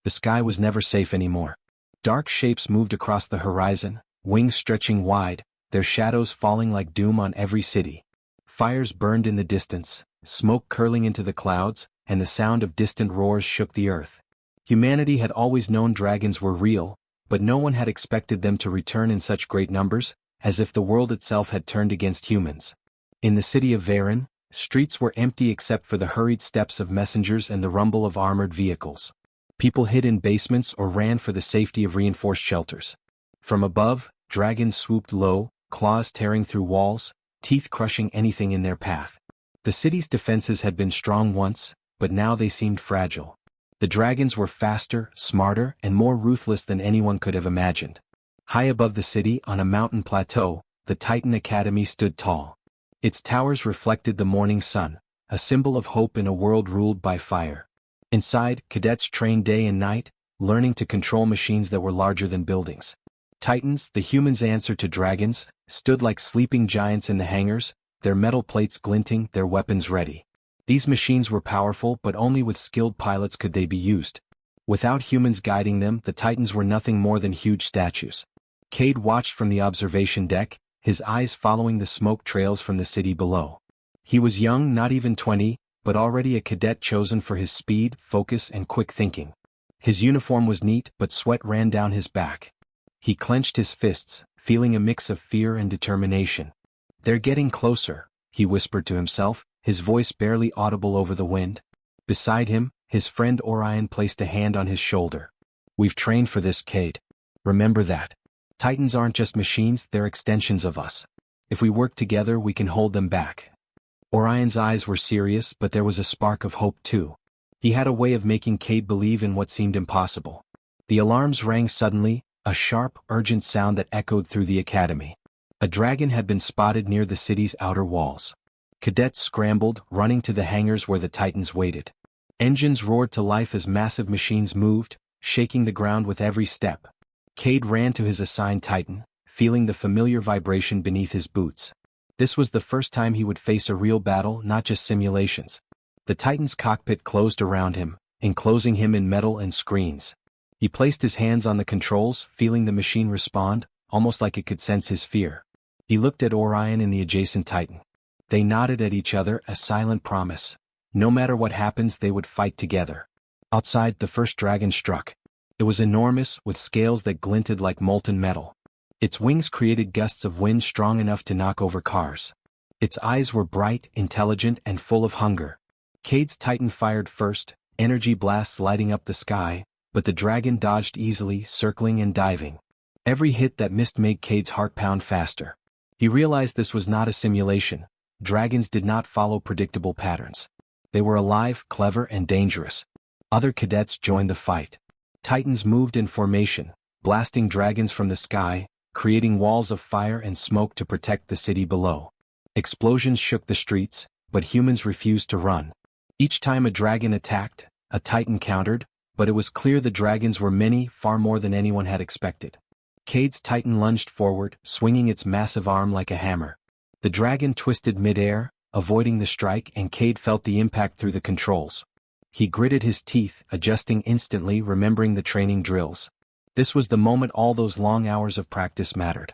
The sky was never safe anymore. Dark shapes moved across the horizon, wings stretching wide, their shadows falling like doom on every city. Fires burned in the distance, smoke curling into the clouds, and the sound of distant roars shook the earth. Humanity had always known dragons were real, but no one had expected them to return in such great numbers, as if the world itself had turned against humans. In the city of Varen, streets were empty except for the hurried steps of messengers and the rumble of armored vehicles. People hid in basements or ran for the safety of reinforced shelters. From above, dragons swooped low, claws tearing through walls, teeth crushing anything in their path. The city's defenses had been strong once, but now they seemed fragile. The dragons were faster, smarter, and more ruthless than anyone could have imagined. High above the city, on a mountain plateau, the Titan Academy stood tall. Its towers reflected the morning sun, a symbol of hope in a world ruled by fire. Inside, cadets trained day and night, learning to control machines that were larger than buildings. Titans, the humans' answer to dragons, stood like sleeping giants in the hangars, their metal plates glinting, their weapons ready. These machines were powerful, but only with skilled pilots could they be used. Without humans guiding them, the Titans were nothing more than huge statues. Cade watched from the observation deck, his eyes following the smoke trails from the city below. He was young, not even 20, but already a cadet chosen for his speed, focus, and quick thinking. His uniform was neat, but sweat ran down his back. He clenched his fists, feeling a mix of fear and determination. "They're getting closer," he whispered to himself, his voice barely audible over the wind. Beside him, his friend Orion placed a hand on his shoulder. "We've trained for this, Cade. Remember that. Titans aren't just machines, they're extensions of us. If we work together, we can hold them back." Orion's eyes were serious, but there was a spark of hope too. He had a way of making Cade believe in what seemed impossible. The alarms rang suddenly, a sharp, urgent sound that echoed through the academy. A dragon had been spotted near the city's outer walls. Cadets scrambled, running to the hangars where the Titans waited. Engines roared to life as massive machines moved, shaking the ground with every step. Cade ran to his assigned Titan, feeling the familiar vibration beneath his boots. This was the first time he would face a real battle, not just simulations. The Titan's cockpit closed around him, enclosing him in metal and screens. He placed his hands on the controls, feeling the machine respond, almost like it could sense his fear. He looked at Orion and the adjacent Titan. They nodded at each other, a silent promise. No matter what happens, they would fight together. Outside, the first dragon struck. It was enormous, with scales that glinted like molten metal. Its wings created gusts of wind strong enough to knock over cars. Its eyes were bright, intelligent, and full of hunger. Cade's Titan fired first, energy blasts lighting up the sky, but the dragon dodged easily, circling and diving. Every hit that missed made Cade's heart pound faster. He realized this was not a simulation. Dragons did not follow predictable patterns. They were alive, clever, and dangerous. Other cadets joined the fight. Titans moved in formation, blasting dragons from the sky, creating walls of fire and smoke to protect the city below. Explosions shook the streets, but humans refused to run. Each time a dragon attacked, a Titan countered, but it was clear the dragons were many, far more than anyone had expected. Cade's Titan lunged forward, swinging its massive arm like a hammer. The dragon twisted mid-air, avoiding the strike, and Cade felt the impact through the controls. He gritted his teeth, adjusting instantly, remembering the training drills. This was the moment all those long hours of practice mattered.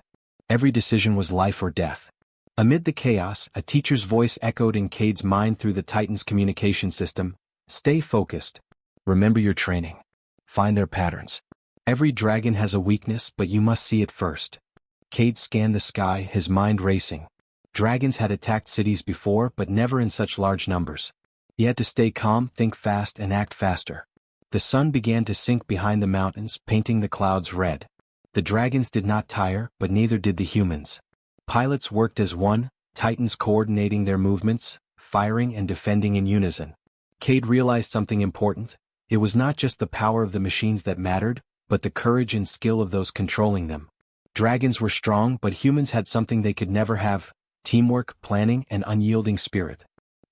Every decision was life or death. Amid the chaos, a teacher's voice echoed in Cade's mind through the Titan's communication system. "Stay focused. Remember your training. Find their patterns. Every dragon has a weakness, but you must see it first." Cade scanned the sky, his mind racing. Dragons had attacked cities before, but never in such large numbers. He had to stay calm, think fast, and act faster. The sun began to sink behind the mountains, painting the clouds red. The dragons did not tire, but neither did the humans. Pilots worked as one, Titans coordinating their movements, firing and defending in unison. Cade realized something important. It was not just the power of the machines that mattered, but the courage and skill of those controlling them. Dragons were strong, but humans had something they could never have: teamwork, planning, and unyielding spirit.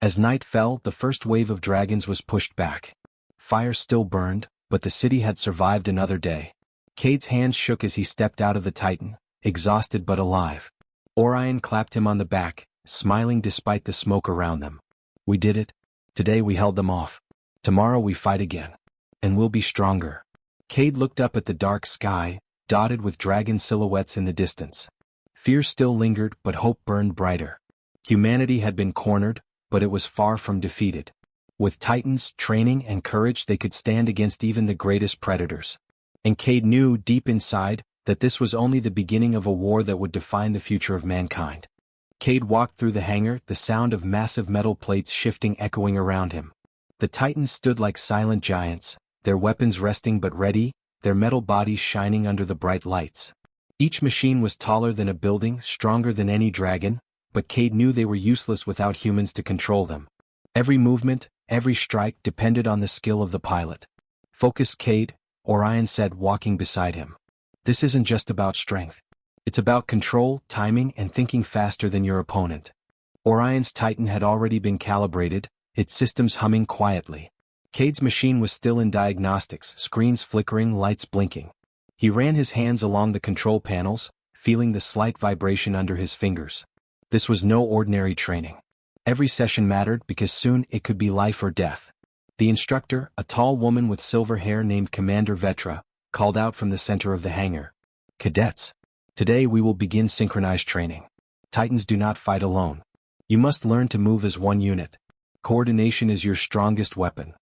As night fell, the first wave of dragons was pushed back. Fire still burned, but the city had survived another day. Cade's hands shook as he stepped out of the Titan, exhausted but alive. Orion clapped him on the back, smiling despite the smoke around them. "We did it. Today we held them off. Tomorrow we fight again." and we'll be stronger. Cade looked up at the dark sky, dotted with dragon silhouettes in the distance. Fear still lingered, but hope burned brighter. Humanity had been cornered, but it was far from defeated. With titans, training, and courage they could stand against even the greatest predators. And Cade knew, deep inside, that this was only the beginning of a war that would define the future of mankind. Cade walked through the hangar, the sound of massive metal plates shifting echoing around him. The titans stood like silent giants, their weapons resting but ready, their metal bodies shining under the bright lights. Each machine was taller than a building, stronger than any dragon, but Cade knew they were useless without humans to control them. Every movement, every strike depended on the skill of the pilot. "Focus, Cade," Orion said, walking beside him. "This isn't just about strength. It's about control, timing, and thinking faster than your opponent." Orion's Titan had already been calibrated, its systems humming quietly. Cade's machine was still in diagnostics, screens flickering, lights blinking. He ran his hands along the control panels, feeling the slight vibration under his fingers. This was no ordinary training. Every session mattered because soon it could be life or death. The instructor, a tall woman with silver hair named Commander Vetra, called out from the center of the hangar. "Cadets, today we will begin synchronized training. Titans do not fight alone. You must learn to move as one unit. Coordination is your strongest weapon."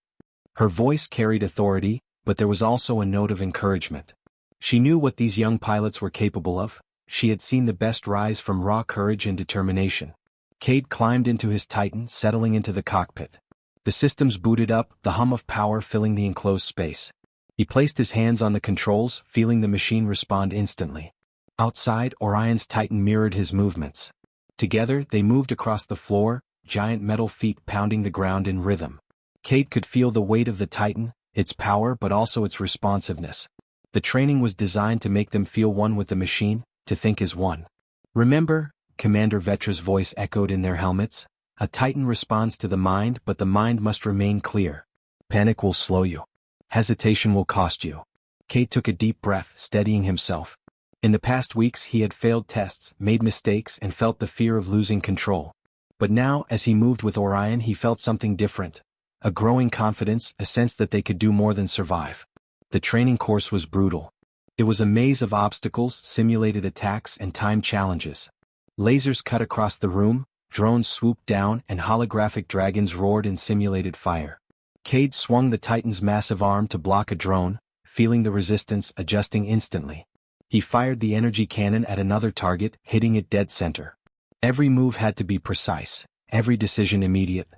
Her voice carried authority, but there was also a note of encouragement. She knew what these young pilots were capable of. She had seen the best rise from raw courage and determination. Cade climbed into his Titan, settling into the cockpit. The systems booted up, the hum of power filling the enclosed space. He placed his hands on the controls, feeling the machine respond instantly. Outside, Orion's Titan mirrored his movements. Together, they moved across the floor, giant metal feet pounding the ground in rhythm. Cade could feel the weight of the Titan, its power but also its responsiveness. The training was designed to make them feel one with the machine, to think as one. "Remember," Commander Vetra's voice echoed in their helmets, "a Titan responds to the mind, but the mind must remain clear. Panic will slow you. Hesitation will cost you." Cade took a deep breath, steadying himself. In the past weeks he had failed tests, made mistakes, and felt the fear of losing control. But now, as he moved with Orion, he felt something different. A growing confidence, a sense that they could do more than survive. The training course was brutal. It was a maze of obstacles, simulated attacks, and time challenges. Lasers cut across the room, drones swooped down, and holographic dragons roared in simulated fire. Cade swung the Titan's massive arm to block a drone, feeling the resistance, adjusting instantly. He fired the energy cannon at another target, hitting it dead center. Every move had to be precise, every decision immediate.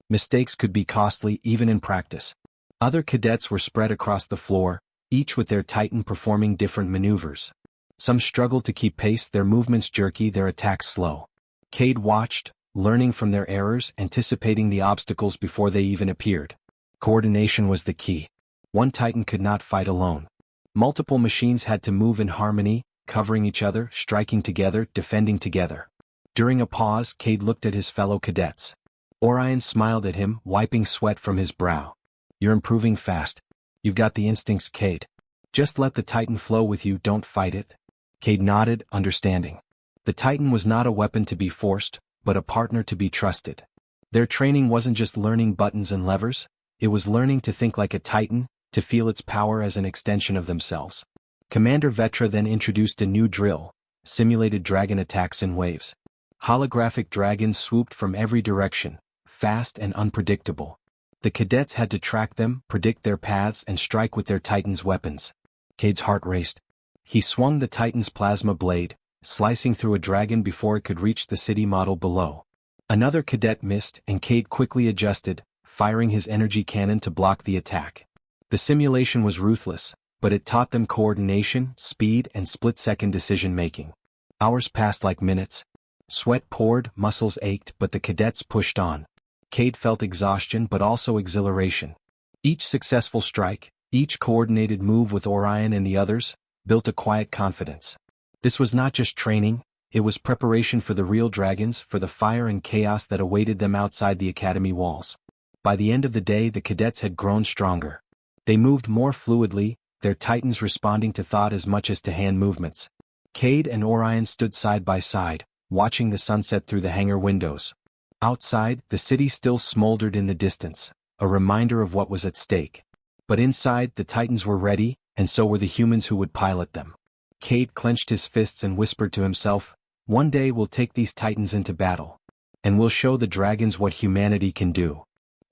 Mistakes could be costly even in practice. Other cadets were spread across the floor, each with their Titan performing different maneuvers. Some struggled to keep pace, their movements jerky, their attacks slow. Cade watched, learning from their errors, anticipating the obstacles before they even appeared. Coordination was the key. One Titan could not fight alone. Multiple machines had to move in harmony, covering each other, striking together, defending together. During a pause, Cade looked at his fellow cadets. Orion smiled at him, wiping sweat from his brow. "You're improving fast. You've got the instincts, Cade. Just let the Titan flow with you, don't fight it." Cade nodded, understanding. The Titan was not a weapon to be forced, but a partner to be trusted. Their training wasn't just learning buttons and levers, it was learning to think like a Titan, to feel its power as an extension of themselves. Commander Vetra then introduced a new drill, simulated dragon attacks in waves. Holographic dragons swooped from every direction, fast and unpredictable. The cadets had to track them, predict their paths, and strike with their Titan's weapons. Cade's heart raced. He swung the Titan's plasma blade, slicing through a dragon before it could reach the city model below. Another cadet missed, and Cade quickly adjusted, firing his energy cannon to block the attack. The simulation was ruthless, but it taught them coordination, speed, and split-second decision-making. Hours passed like minutes. Sweat poured, muscles ached, but the cadets pushed on. Cade felt exhaustion but also exhilaration. Each successful strike, each coordinated move with Orion and the others, built a quiet confidence. This was not just training, it was preparation for the real dragons, for the fire and chaos that awaited them outside the academy walls. By the end of the day, the cadets had grown stronger. They moved more fluidly, their Titans responding to thought as much as to hand movements. Cade and Orion stood side by side, watching the sunset through the hangar windows. Outside, the city still smoldered in the distance, a reminder of what was at stake. But inside, the Titans were ready, and so were the humans who would pilot them. Cade clenched his fists and whispered to himself, "One day we'll take these Titans into battle. And we'll show the dragons what humanity can do."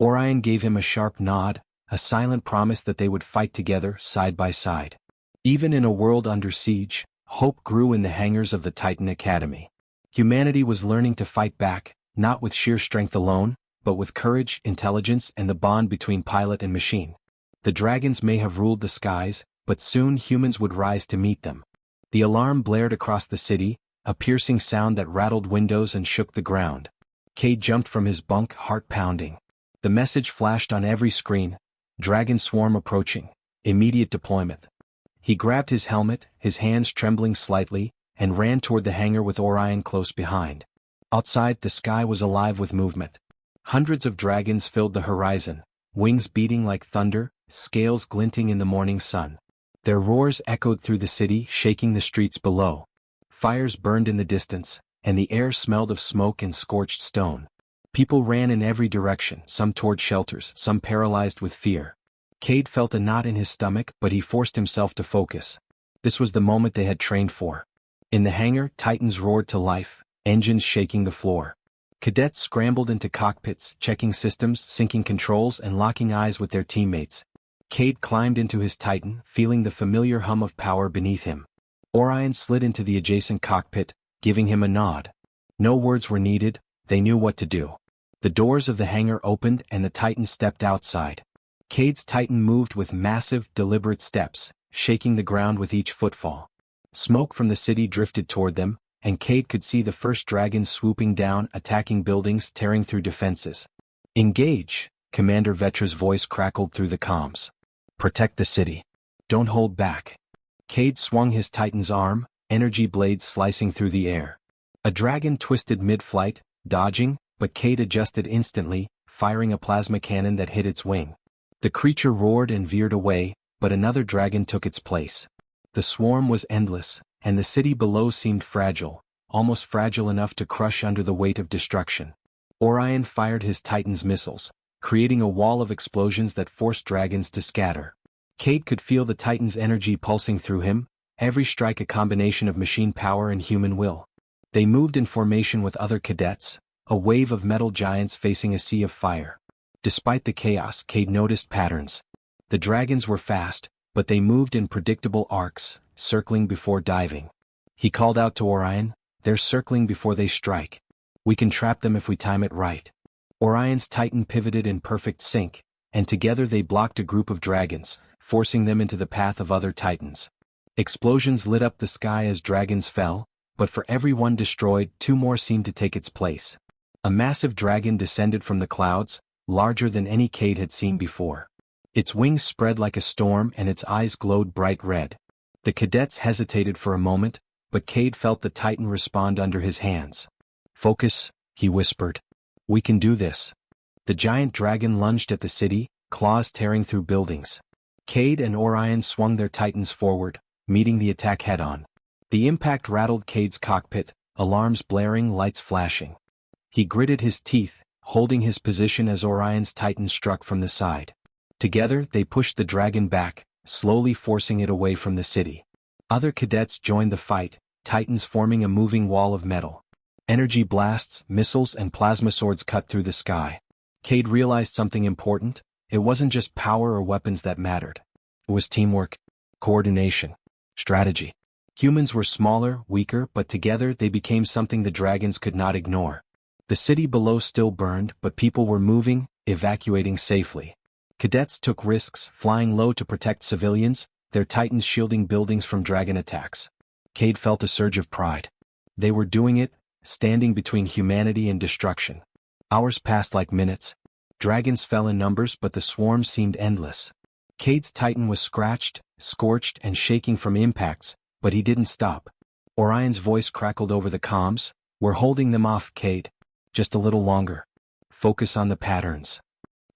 Orion gave him a sharp nod, a silent promise that they would fight together, side by side. Even in a world under siege, hope grew in the hangars of the Titan Academy. Humanity was learning to fight back, not with sheer strength alone, but with courage, intelligence, and the bond between pilot and machine. The dragons may have ruled the skies, but soon humans would rise to meet them. The alarm blared across the city, a piercing sound that rattled windows and shook the ground. Cade jumped from his bunk, heart pounding. The message flashed on every screen: "Dragon swarm approaching. Immediate deployment." He grabbed his helmet, his hands trembling slightly, and ran toward the hangar with Orion close behind. Outside, the sky was alive with movement. Hundreds of dragons filled the horizon, wings beating like thunder, scales glinting in the morning sun. Their roars echoed through the city, shaking the streets below. Fires burned in the distance, and the air smelled of smoke and scorched stone. People ran in every direction, some toward shelters, some paralyzed with fear. Cade felt a knot in his stomach, but he forced himself to focus. This was the moment they had trained for. In the hangar, Titans roared to life, engines shaking the floor. Cadets scrambled into cockpits, checking systems, syncing controls, and locking eyes with their teammates. Cade climbed into his Titan, feeling the familiar hum of power beneath him. Orion slid into the adjacent cockpit, giving him a nod. No words were needed, they knew what to do. The doors of the hangar opened and the Titan stepped outside. Cade's Titan moved with massive, deliberate steps, shaking the ground with each footfall. Smoke from the city drifted toward them, and Cade could see the first dragons swooping down, attacking buildings, tearing through defenses. "Engage," Commander Vetra's voice crackled through the comms. "Protect the city. Don't hold back." Cade swung his Titan's arm, energy blades slicing through the air. A dragon twisted mid-flight, dodging, but Cade adjusted instantly, firing a plasma cannon that hit its wing. The creature roared and veered away, but another dragon took its place. The swarm was endless, and the city below seemed fragile, almost fragile enough to crush under the weight of destruction. Orion fired his Titan's missiles, creating a wall of explosions that forced dragons to scatter. Cade could feel the Titan's energy pulsing through him, every strike a combination of machine power and human will. They moved in formation with other cadets, a wave of metal giants facing a sea of fire. Despite the chaos, Cade noticed patterns. The dragons were fast, but they moved in predictable arcs, circling before diving. He called out to Orion, "They're circling before they strike. We can trap them if we time it right." Orion's Titan pivoted in perfect sync, and together they blocked a group of dragons, forcing them into the path of other Titans. Explosions lit up the sky as dragons fell, but for every one destroyed, two more seemed to take its place. A massive dragon descended from the clouds, larger than any Cade had seen before. Its wings spread like a storm and its eyes glowed bright red. The cadets hesitated for a moment, but Cade felt the Titan respond under his hands. "Focus," he whispered. "We can do this." The giant dragon lunged at the city, claws tearing through buildings. Cade and Orion swung their Titans forward, meeting the attack head-on. The impact rattled Cade's cockpit, alarms blaring, lights flashing. He gritted his teeth, holding his position as Orion's Titan struck from the side. Together, they pushed the dragon back, slowly forcing it away from the city. Other cadets joined the fight, Titans forming a moving wall of metal. Energy blasts, missiles, and plasma swords cut through the sky. Cade realized something important: it wasn't just power or weapons that mattered. It was teamwork, coordination, strategy. Humans were smaller, weaker, but together they became something the dragons could not ignore. The city below still burned, but people were moving, evacuating safely. Cadets took risks, flying low to protect civilians, their Titans shielding buildings from dragon attacks. Cade felt a surge of pride. They were doing it, standing between humanity and destruction. Hours passed like minutes. Dragons fell in numbers, but the swarm seemed endless. Cade's Titan was scratched, scorched, and shaking from impacts, but he didn't stop. Orion's voice crackled over the comms, "We're holding them off, Cade. Just a little longer. Focus on the patterns."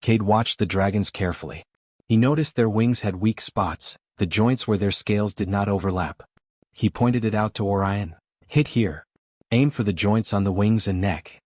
Cade watched the dragons carefully. He noticed their wings had weak spots, the joints where their scales did not overlap. He pointed it out to Orion. "Hit here. Aim for the joints on the wings and neck."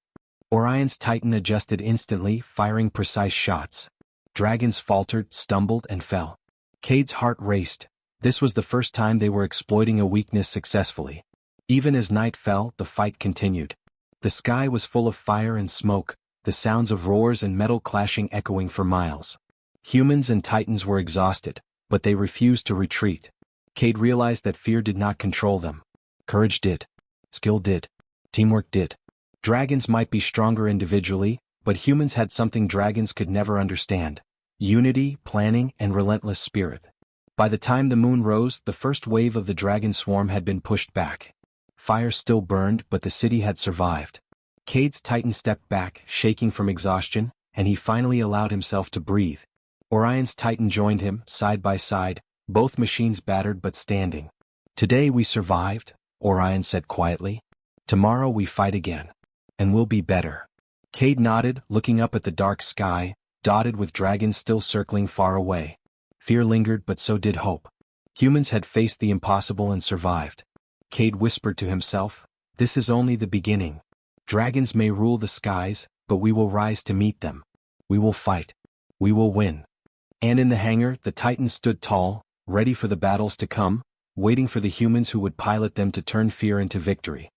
Orion's Titan adjusted instantly, firing precise shots. Dragons faltered, stumbled, and fell. Cade's heart raced. This was the first time they were exploiting a weakness successfully. Even as night fell, the fight continued. The sky was full of fire and smoke, the sounds of roars and metal clashing echoing for miles. Humans and Titans were exhausted, but they refused to retreat. Cade realized that fear did not control them. Courage did. Skill did. Teamwork did. Dragons might be stronger individually, but humans had something dragons could never understand: unity, planning, and relentless spirit. By the time the moon rose, the first wave of the dragon swarm had been pushed back. Fire still burned, but the city had survived. Cade's Titan stepped back, shaking from exhaustion, and he finally allowed himself to breathe. Orion's Titan joined him, side by side, both machines battered but standing. "Today we survived," Orion said quietly. "Tomorrow we fight again. And we'll be better." Cade nodded, looking up at the dark sky, dotted with dragons still circling far away. Fear lingered, but so did hope. Humans had faced the impossible and survived. Cade whispered to himself, "This is only the beginning. Dragons may rule the skies, but we will rise to meet them. We will fight. We will win." And in the hangar, the Titans stood tall, ready for the battles to come, waiting for the humans who would pilot them to turn fear into victory.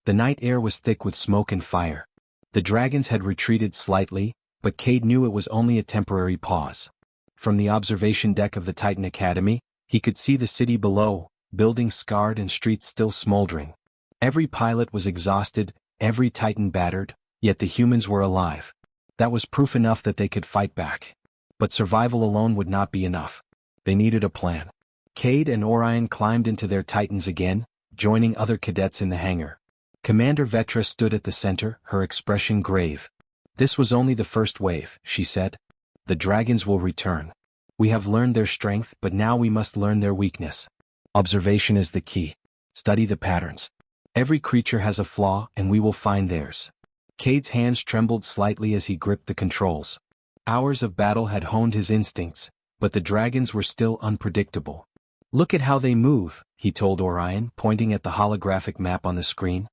The night air was thick with smoke and fire. The dragons had retreated slightly, but Cade knew it was only a temporary pause. From the observation deck of the Titan Academy, he could see the city below, buildings scarred and streets still smoldering. Every pilot was exhausted, every Titan battered, yet the humans were alive. That was proof enough that they could fight back. But survival alone would not be enough. They needed a plan. Cade and Orion climbed into their Titans again, joining other cadets in the hangar. Commander Vetra stood at the center, her expression grave. "This was only the first wave," she said. "The dragons will return. We have learned their strength, but now we must learn their weakness. Observation is the key. Study the patterns. Every creature has a flaw, and we will find theirs." Cade's hands trembled slightly as he gripped the controls. Hours of battle had honed his instincts, but the dragons were still unpredictable. "Look at how they move," he told Orion, pointing at the holographic map on the screen.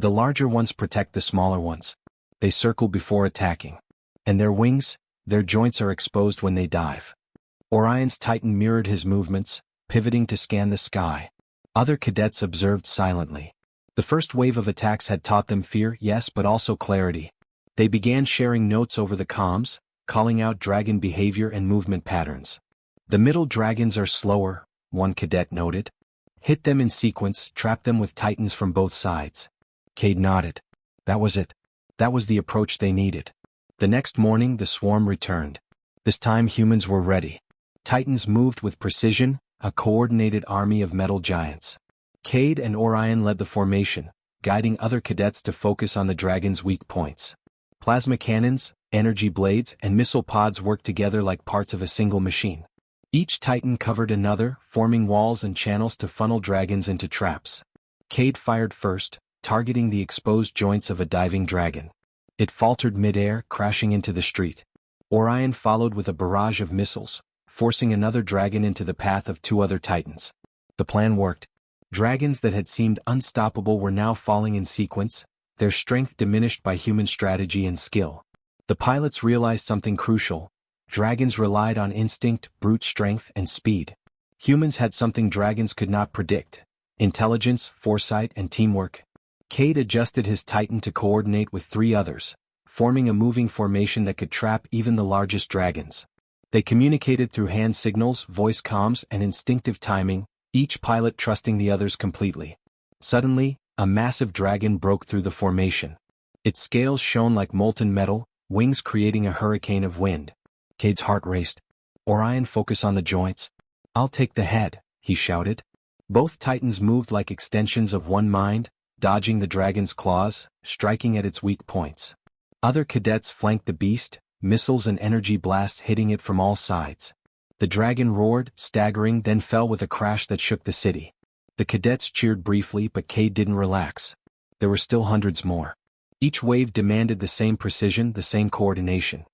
"The larger ones protect the smaller ones. They circle before attacking. And their wings, their joints are exposed when they dive." Orion's Titan mirrored his movements, pivoting to scan the sky. Other cadets observed silently. The first wave of attacks had taught them fear, yes, but also clarity. They began sharing notes over the comms, calling out dragon behavior and movement patterns. "The middle dragons are slower," one cadet noted. "Hit them in sequence, trap them with Titans from both sides." Cade nodded. That was it. That was the approach they needed. The next morning the swarm returned. This time humans were ready. Titans moved with precision, a coordinated army of metal giants. Cade and Orion led the formation, guiding other cadets to focus on the dragon's weak points. Plasma cannons, energy blades, and missile pods worked together like parts of a single machine. Each Titan covered another, forming walls and channels to funnel dragons into traps. Cade fired first, targeting the exposed joints of a diving dragon. It faltered mid-air, crashing into the street. Orion followed with a barrage of missiles, forcing another dragon into the path of two other Titans. The plan worked. Dragons that had seemed unstoppable were now falling in sequence, their strength diminished by human strategy and skill. The pilots realized something crucial. Dragons relied on instinct, brute strength, and speed. Humans had something dragons could not predict: intelligence, foresight, and teamwork. Cade adjusted his Titan to coordinate with three others, forming a moving formation that could trap even the largest dragons. They communicated through hand signals, voice comms, and instinctive timing, each pilot trusting the others completely. Suddenly, a massive dragon broke through the formation. Its scales shone like molten metal, wings creating a hurricane of wind. Cade's heart raced. "Orion, focus on the joints." "I'll take the head," he shouted. Both Titans moved like extensions of one mind, dodging the dragon's claws, striking at its weak points. Other cadets flanked the beast, missiles and energy blasts hitting it from all sides. The dragon roared, staggering, then fell with a crash that shook the city. The cadets cheered briefly, but Cade didn't relax. There were still hundreds more. Each wave demanded the same precision, the same coordination.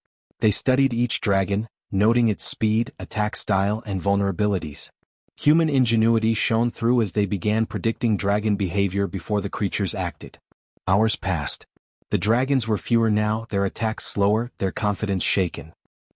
They studied each dragon, noting its speed, attack style, and vulnerabilities. Human ingenuity shone through as they began predicting dragon behavior before the creatures acted. Hours passed. The dragons were fewer now, their attacks slower, their confidence shaken.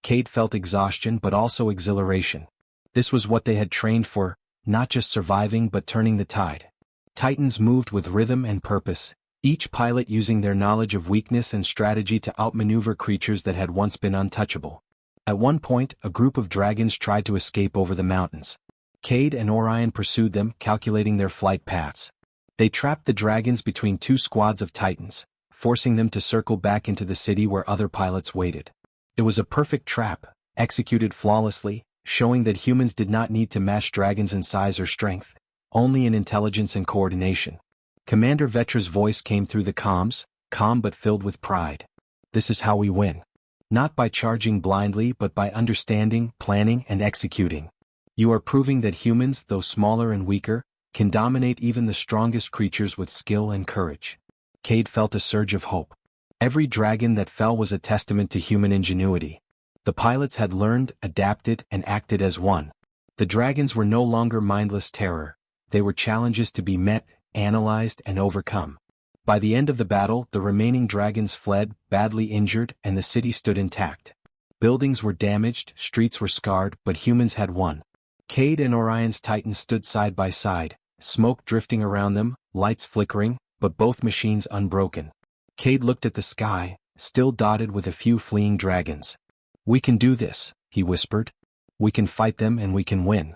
Cade felt exhaustion but also exhilaration. This was what they had trained for, not just surviving but turning the tide. Titans moved with rhythm and purpose, each pilot using their knowledge of weakness and strategy to outmaneuver creatures that had once been untouchable. At one point, a group of dragons tried to escape over the mountains. Cade and Orion pursued them, calculating their flight paths. They trapped the dragons between two squads of Titans, forcing them to circle back into the city where other pilots waited. It was a perfect trap, executed flawlessly, showing that humans did not need to match dragons in size or strength, only in intelligence and coordination. Commander Vetra's voice came through the comms, calm but filled with pride. This is how we win. Not by charging blindly but by understanding, planning, and executing. You are proving that humans, though smaller and weaker, can dominate even the strongest creatures with skill and courage. Cade felt a surge of hope. Every dragon that fell was a testament to human ingenuity. The pilots had learned, adapted, and acted as one. The dragons were no longer mindless terror. They were challenges to be met, analyzed, and overcome. By the end of the battle, the remaining dragons fled, badly injured, and the city stood intact. Buildings were damaged, streets were scarred, but humans had won. Cade and Orion's Titans stood side by side, smoke drifting around them, lights flickering, but both machines unbroken. Cade looked at the sky, still dotted with a few fleeing dragons. "We can do this," he whispered. "We can fight them and we can win."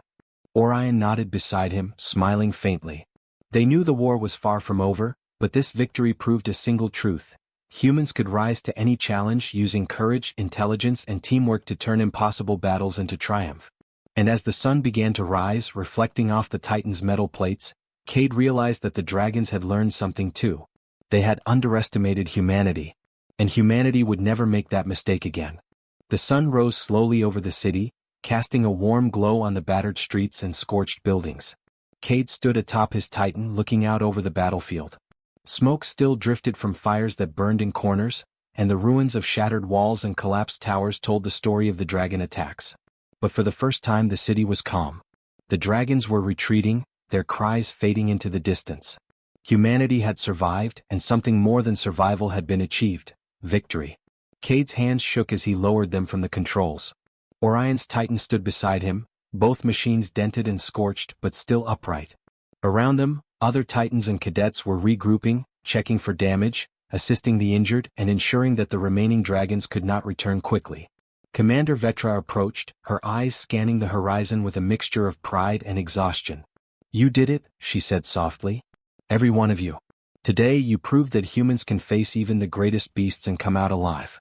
Orion nodded beside him, smiling faintly. They knew the war was far from over, but this victory proved a single truth. Humans could rise to any challenge using courage, intelligence, and teamwork to turn impossible battles into triumph. And as the sun began to rise, reflecting off the Titan's metal plates, Cade realized that the dragons had learned something too. They had underestimated humanity. And humanity would never make that mistake again. The sun rose slowly over the city, casting a warm glow on the battered streets and scorched buildings. Cade stood atop his Titan looking out over the battlefield. Smoke still drifted from fires that burned in corners, and the ruins of shattered walls and collapsed towers told the story of the dragon attacks. But for the first time the city was calm. The dragons were retreating, their cries fading into the distance. Humanity had survived, and something more than survival had been achieved: victory. Cade's hands shook as he lowered them from the controls. Orion's Titan stood beside him, both machines dented and scorched but still upright. Around them, other Titans and cadets were regrouping, checking for damage, assisting the injured, and ensuring that the remaining dragons could not return quickly. Commander Vetra approached, her eyes scanning the horizon with a mixture of pride and exhaustion. "You did it," she said softly. "Every one of you. Today you proved that humans can face even the greatest beasts and come out alive."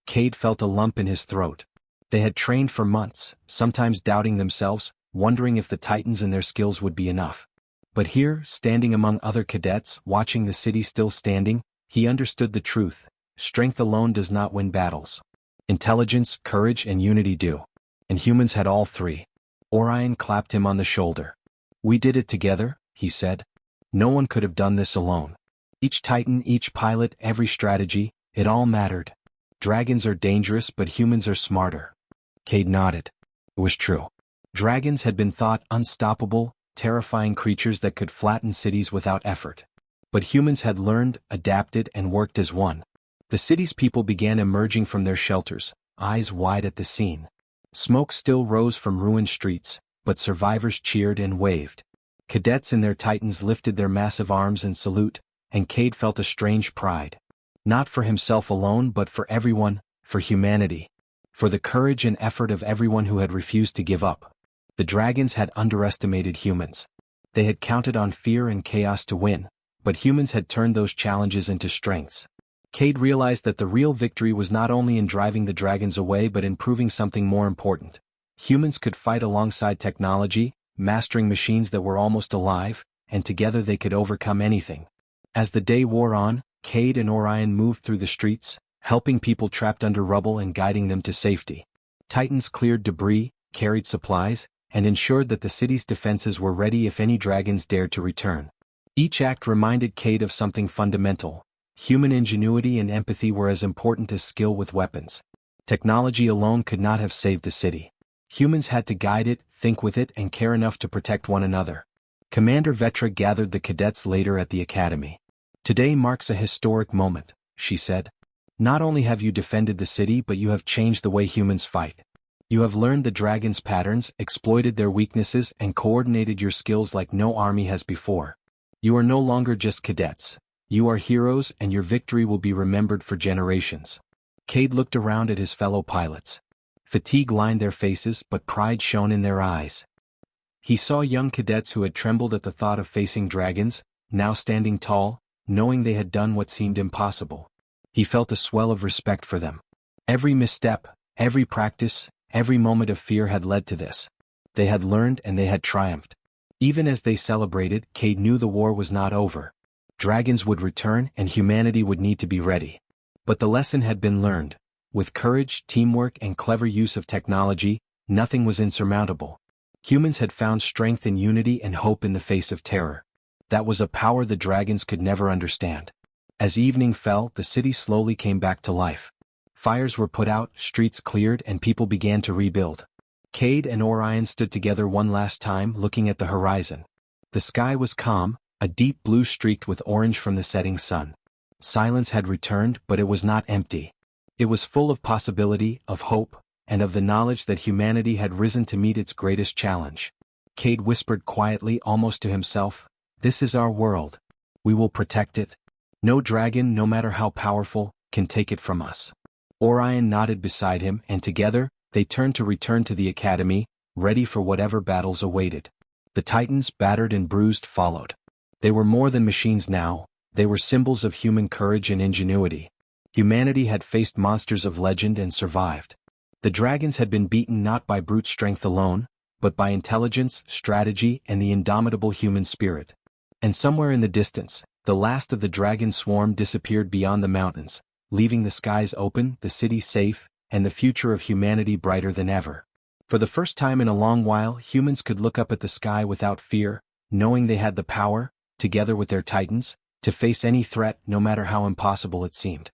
Cade felt a lump in his throat. They had trained for months, sometimes doubting themselves, wondering if the Titans and their skills would be enough. But here, standing among other cadets, watching the city still standing, he understood the truth: strength alone does not win battles. Intelligence, courage, and unity do. And humans had all three. Orion clapped him on the shoulder. "We did it together," he said. "No one could have done this alone. Each Titan, each pilot, every strategy, it all mattered. Dragons are dangerous but humans are smarter." Cade nodded. It was true. Dragons had been thought unstoppable, terrifying creatures that could flatten cities without effort. But humans had learned, adapted, and worked as one. The city's people began emerging from their shelters, eyes wide at the scene. Smoke still rose from ruined streets, but survivors cheered and waved. Cadets in their Titans lifted their massive arms in salute, and Cade felt a strange pride. Not for himself alone but for everyone, for humanity. For the courage and effort of everyone who had refused to give up. The dragons had underestimated humans. They had counted on fear and chaos to win, but humans had turned those challenges into strengths. Cade realized that the real victory was not only in driving the dragons away but in proving something more important. Humans could fight alongside technology, mastering machines that were almost alive, and together they could overcome anything. As the day wore on, Cade and Orion moved through the streets, helping people trapped under rubble and guiding them to safety. Titans cleared debris, carried supplies, and ensured that the city's defenses were ready if any dragons dared to return. Each act reminded Cade of something fundamental. Human ingenuity and empathy were as important as skill with weapons. Technology alone could not have saved the city. Humans had to guide it, think with it, and care enough to protect one another. Commander Vetra gathered the cadets later at the academy. "Today marks a historic moment," she said. Not only have you defended the city, but you have changed the way humans fight. You have learned the dragons' patterns, exploited their weaknesses, and coordinated your skills like no army has before. You are no longer just cadets. You are heroes, and your victory will be remembered for generations. Cade looked around at his fellow pilots. Fatigue lined their faces, but pride shone in their eyes. He saw young cadets who had trembled at the thought of facing dragons, now standing tall, knowing they had done what seemed impossible. He felt a swell of respect for them. Every misstep, every practice, every moment of fear had led to this. They had learned and they had triumphed. Even as they celebrated, Cade knew the war was not over. Dragons would return and humanity would need to be ready. But the lesson had been learned. With courage, teamwork, and clever use of technology, nothing was insurmountable. Humans had found strength in unity and hope in the face of terror. That was a power the dragons could never understand. As evening fell, the city slowly came back to life. Fires were put out, streets cleared, and people began to rebuild. Cade and Orion stood together one last time, looking at the horizon. The sky was calm, a deep blue streaked with orange from the setting sun. Silence had returned, but it was not empty. It was full of possibility, of hope, and of the knowledge that humanity had risen to meet its greatest challenge. Cade whispered quietly, almost to himself, "This is our world. We will protect it. No dragon, no matter how powerful, can take it from us." Orion nodded beside him, and together, they turned to return to the academy, ready for whatever battles awaited. The Titans, battered and bruised, followed. They were more than machines now, they were symbols of human courage and ingenuity. Humanity had faced monsters of legend and survived. The dragons had been beaten not by brute strength alone, but by intelligence, strategy, and the indomitable human spirit. And somewhere in the distance, the last of the dragon swarm disappeared beyond the mountains, leaving the skies open, the city safe, and the future of humanity brighter than ever. For the first time in a long while, humans could look up at the sky without fear, knowing they had the power, together with their titans, to face any threat, no matter how impossible it seemed.